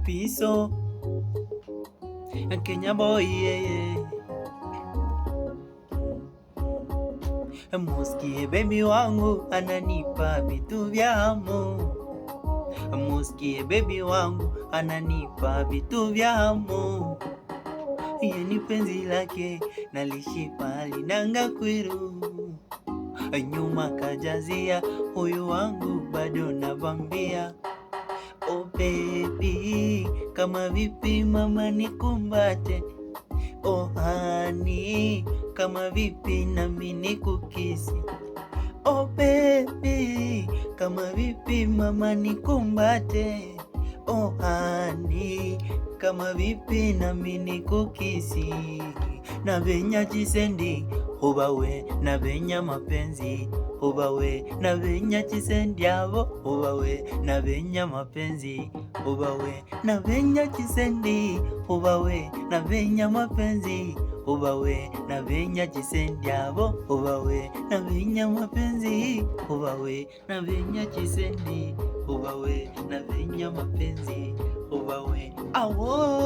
Piso Kenya boy, yeah. Musikie baby wangu ananipa vitu vya hamu. Musikie baby wangu ananipa vitu vya hamu. Yeni penzi lake nalishipa linanga kwiru. Nyuma kajazia huyu wangu bado navambia. Oh baby, kama vipi mama nikumbate. Oh honey, kama vipi nami nikukisi. Oh baby, kama vipi mama nikumbate. Oh honey, kama vipi nami nikukisi. Na venya chisendi ubawe, na venya mapenzi ubawe, na venya chisendi abo ubawe, na venya mapenzi ubawe, na venya chisendi ubawe, na venya mapenzi ubawe, na venya chisendi abo ubawe, na venya mapenzi ubawe, na venya chisendi ubawe, na venya mapenzi ubawe. Awo